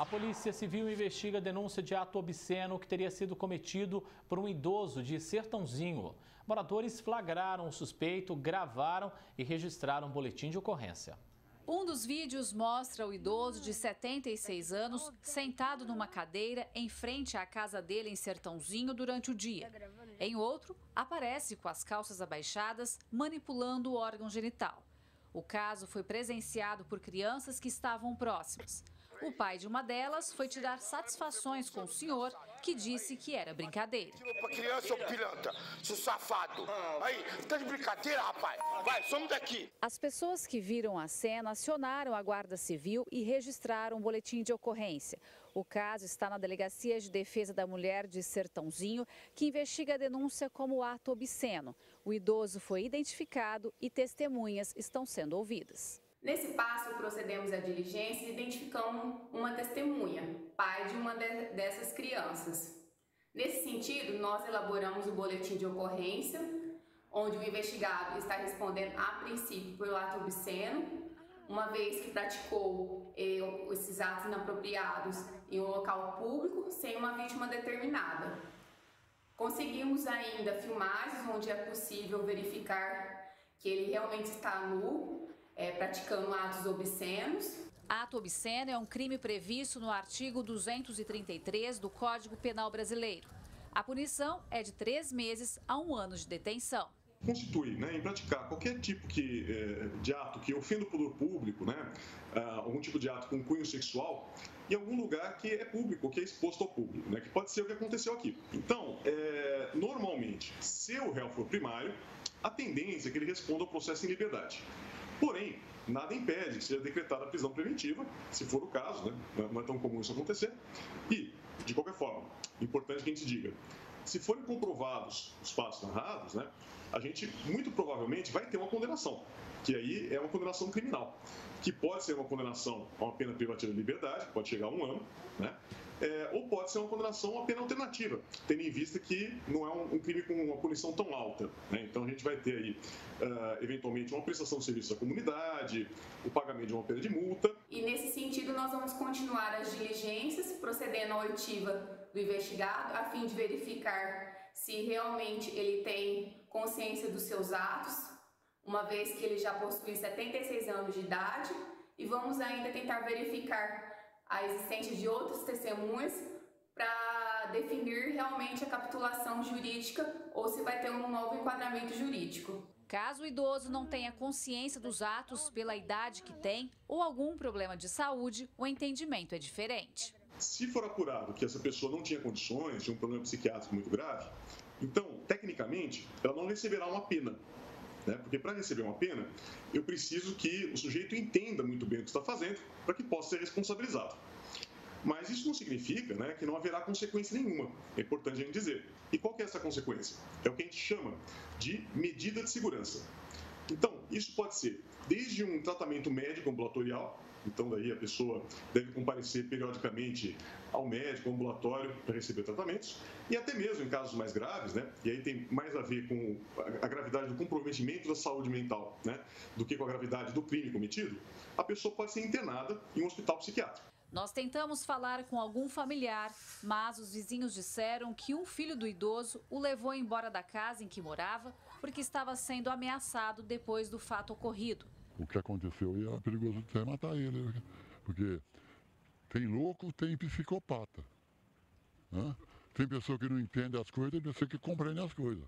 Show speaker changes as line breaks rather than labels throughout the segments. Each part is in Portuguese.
A Polícia Civil investiga a denúncia de ato obsceno que teria sido cometido por um idoso de Sertãozinho. Moradores flagraram o suspeito, gravaram e registraram um boletim de ocorrência.
Um dos vídeos mostra o idoso de 76 anos sentado numa cadeira em frente à casa dele em Sertãozinho durante o dia. Em outro, aparece com as calças abaixadas, manipulando o órgão genital. O caso foi presenciado por crianças que estavam próximas. O pai de uma delas foi tirar satisfações com o senhor, que disse que era brincadeira.
Pra criança, ô pilantra, seu safado. Aí, tá de brincadeira, rapaz? Vai, some daqui.
As pessoas que viram a cena acionaram a Guarda Civil e registraram um boletim de ocorrência. O caso está na Delegacia de Defesa da Mulher de Sertãozinho, que investiga a denúncia como ato obsceno. O idoso foi identificado e testemunhas estão sendo ouvidas.
Nesse passo, procedemos à diligência e identificamos uma testemunha, pai de uma dessas crianças. Nesse sentido, nós elaboramos o boletim de ocorrência, onde o investigado está respondendo a princípio pelo ato obsceno, uma vez que praticou esses atos inapropriados em um local público sem uma vítima determinada. Conseguimos ainda filmagens onde é possível verificar que ele realmente está nu, praticando atos obscenos.
Ato obsceno é um crime previsto no artigo 233 do Código Penal Brasileiro. A punição é de 3 meses a 1 ano de detenção.
Constitui, em praticar qualquer tipo de ato que ofenda o poder público, algum tipo de ato com cunho sexual, em algum lugar que é público, que é exposto ao público, que pode ser o que aconteceu aqui. Então, normalmente, se o réu for primário, a tendência é que ele responda ao processo em liberdade. Porém, nada impede que seja decretada a prisão preventiva, se for o caso, não é tão comum isso acontecer. E, de qualquer forma, importante que a gente diga, se forem comprovados os fatos narrados, a gente muito provavelmente vai ter uma condenação, que aí é uma condenação criminal, que pode ser uma condenação a uma pena privativa de liberdade, pode chegar a 1 ano, ou pode ser uma condenação a uma pena alternativa, tendo em vista que não é um crime com uma punição tão alta. Então a gente vai ter aí, eventualmente, uma prestação de serviço à comunidade, o pagamento de uma pena de multa.
E nesse sentido nós vamos continuar as diligências, procedendo à oitiva do investigado, a fim de verificar se realmente ele tem consciência dos seus atos, uma vez que ele já possui 76 anos de idade, e vamos ainda tentar verificar a existência de outras testemunhas para definir realmente a capitulação jurídica ou se vai ter um novo enquadramento jurídico.
Caso o idoso não tenha consciência dos atos pela idade que tem ou algum problema de saúde, o entendimento é diferente.
Se for apurado que essa pessoa não tinha condições, tinha um problema psiquiátrico muito grave, então, tecnicamente, ela não receberá uma pena. Porque para receber uma pena, eu preciso que o sujeito entenda muito bem o que está fazendo para que possa ser responsabilizado. Mas isso não significa que não haverá consequência nenhuma, é importante a gente dizer. E qual que é essa consequência? É o que a gente chama de medida de segurança. Então, isso pode ser desde um tratamento médico ambulatorial, então daí a pessoa deve comparecer periodicamente ao médico, ao ambulatório, para receber tratamentos, e até mesmo em casos mais graves, e aí tem mais a ver com a gravidade do comprometimento da saúde mental, do que com a gravidade do crime cometido, a pessoa pode ser internada em um hospital psiquiátrico.
Nós tentamos falar com algum familiar, mas os vizinhos disseram que um filho do idoso o levou embora da casa em que morava porque estava sendo ameaçado depois do fato ocorrido.
O que aconteceu e era perigoso até matar ele, porque tem louco, tem psicopata. Tem pessoa que não entende as coisas, tem pessoa que compreende as coisas.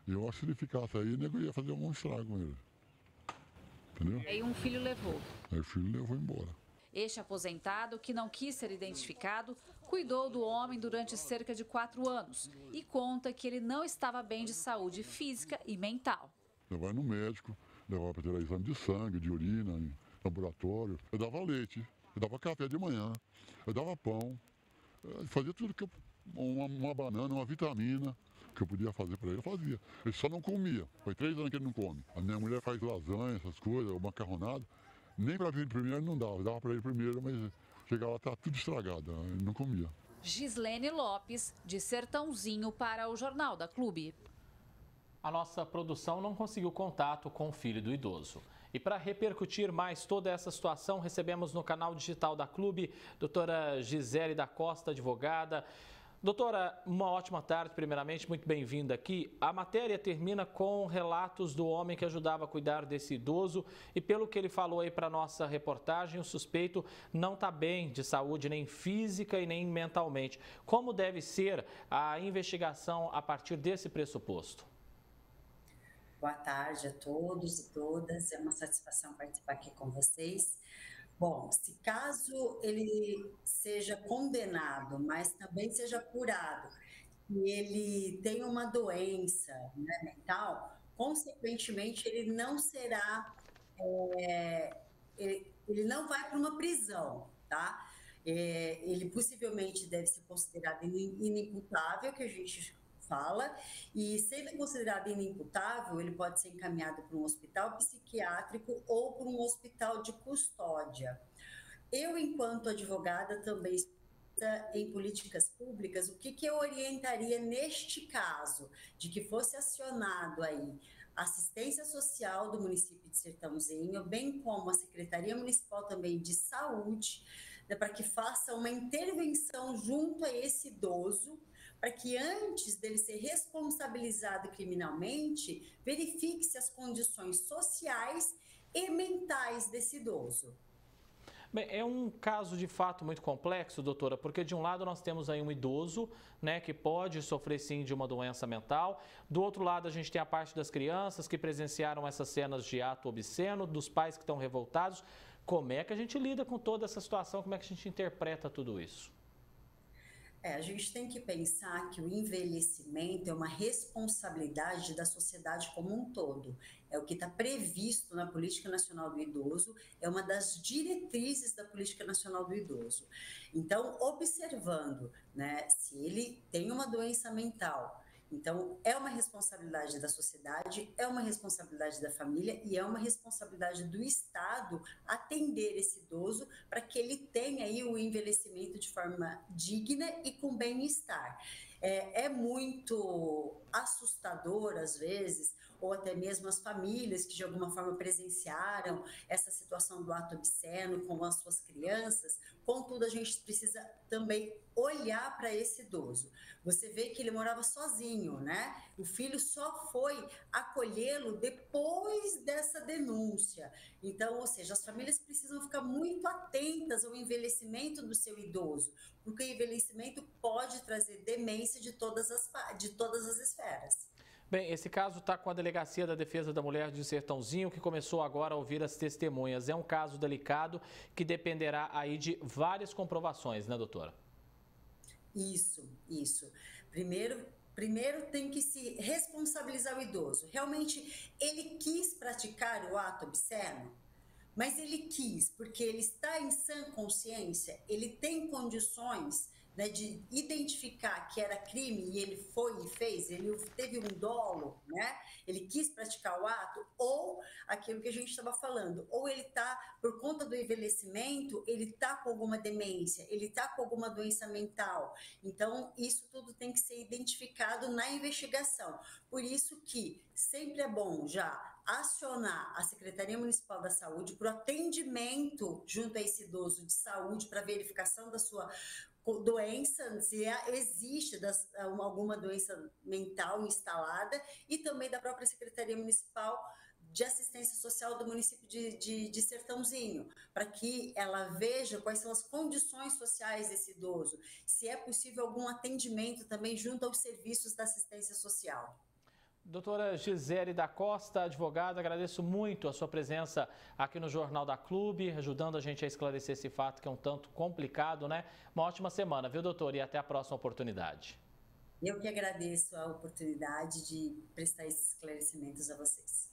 E eu acho que se ele ficasse aí, o nego ia fazer algum estrago com ele. Entendeu?
Aí um filho levou.
Aí o filho levou embora.
Este aposentado, que não quis ser identificado, cuidou do homem durante cerca de 4 anos e conta que ele não estava bem de saúde física e mental.
Levava no médico, levava para tirar exame de sangue, de urina, em laboratório. Eu dava leite, eu dava café de manhã, eu dava pão, eu fazia tudo que uma banana, uma vitamina que eu podia fazer para ele, eu fazia. Ele só não comia, faz 3 anos que ele não come. A minha mulher faz lasanha, essas coisas, o macarronado. Nem para ele primeiro não dava para ele primeiro, mas chegava lá, estava tudo estragado, ele não comia.
Gislene Lopes, de Sertãozinho, para o Jornal da Clube.
A nossa produção não conseguiu contato com o filho do idoso. E para repercutir mais toda essa situação, recebemos no canal digital da Clube, doutora Gisele da Costa, advogada. Doutora, uma ótima tarde, primeiramente, muito bem-vinda aqui. A matéria termina com relatos do homem que ajudava a cuidar desse idoso e pelo que ele falou aí para nossa reportagem, o suspeito não está bem de saúde, nem física e nem mentalmente. Como deve ser a investigação a partir desse pressuposto?
Boa tarde a todos e todas, é uma satisfação participar aqui com vocês. Bom, se caso ele seja condenado, mas também seja curado, e ele tem uma doença, né, mental, consequentemente ele não será, ele não vai para uma prisão, tá? Ele possivelmente deve ser considerado inimputável, que a gente fala, e sendo considerado inimputável, ele pode ser encaminhado para um hospital psiquiátrico ou para um hospital de custódia. Eu, enquanto advogada, também em políticas públicas, o que eu orientaria neste caso, de que fosse acionado aí a assistência social do município de Sertãozinho, bem como a Secretaria Municipal também de Saúde, né, para que faça uma intervenção junto a esse idoso, para que antes dele ser responsabilizado criminalmente, verifique-se as condições sociais e mentais desse idoso.
Bem, é um caso de fato muito complexo, doutora, porque de um lado nós temos aí um idoso, né, que pode sofrer sim de uma doença mental. Do outro lado a gente tem a parte das crianças que presenciaram essas cenas de ato obsceno, dos pais que estão revoltados. Como é que a gente lida com toda essa situação? Como é que a gente interpreta tudo isso?
A gente tem que pensar que o envelhecimento é uma responsabilidade da sociedade como um todo. É o que está previsto na Política Nacional do Idoso, é uma das diretrizes da Política Nacional do Idoso. Então, observando, né, se ele tem uma doença mental, então é uma responsabilidade da sociedade, é uma responsabilidade da família e é uma responsabilidade do Estado atender esse idoso para que ele tenha aí o envelhecimento de forma digna e com bem-estar. É muito assustador, às vezes, ou até mesmo as famílias que de alguma forma presenciaram essa situação do ato obsceno com as suas crianças. Contudo, a gente precisa também olhar para esse idoso. Você vê que ele morava sozinho, né? O filho só foi acolhê-lo depois dessa denúncia. Então, ou seja, as famílias precisam ficar muito atentas ao envelhecimento do seu idoso, porque o envelhecimento pode trazer demência de todas as esferas.
Bem, esse caso está com a Delegacia da Defesa da Mulher de Sertãozinho, que começou agora a ouvir as testemunhas. É um caso delicado que dependerá aí de várias comprovações, né, doutora?
Isso. Primeiro tem que se responsabilizar o idoso. Realmente, ele quis praticar o ato obsceno? Mas ele quis, porque ele está em sã consciência, ele tem condições, né, de identificar que era crime e ele foi e fez, ele teve um dolo, né? Ele quis praticar o ato, ou aquilo que a gente estava falando, ou ele está, por conta do envelhecimento, ele está com alguma demência, ele está com alguma doença mental. Então, isso tudo tem que ser identificado na investigação. Por isso que sempre é bom já acionar a Secretaria Municipal da Saúde para o atendimento junto a esse idoso de saúde, para verificação da sua doença, se existe alguma doença mental instalada, e também da própria Secretaria Municipal de Assistência Social do município de Sertãozinho, para que ela veja quais são as condições sociais desse idoso, se é possível algum atendimento também junto aos serviços da assistência social.
Doutora Gisele da Costa, advogada, agradeço muito a sua presença aqui no Jornal da Clube, ajudando a gente a esclarecer esse fato que é um tanto complicado, né? Uma ótima semana, viu, doutora? E até a próxima oportunidade.
Eu que agradeço a oportunidade de prestar esses esclarecimentos a vocês.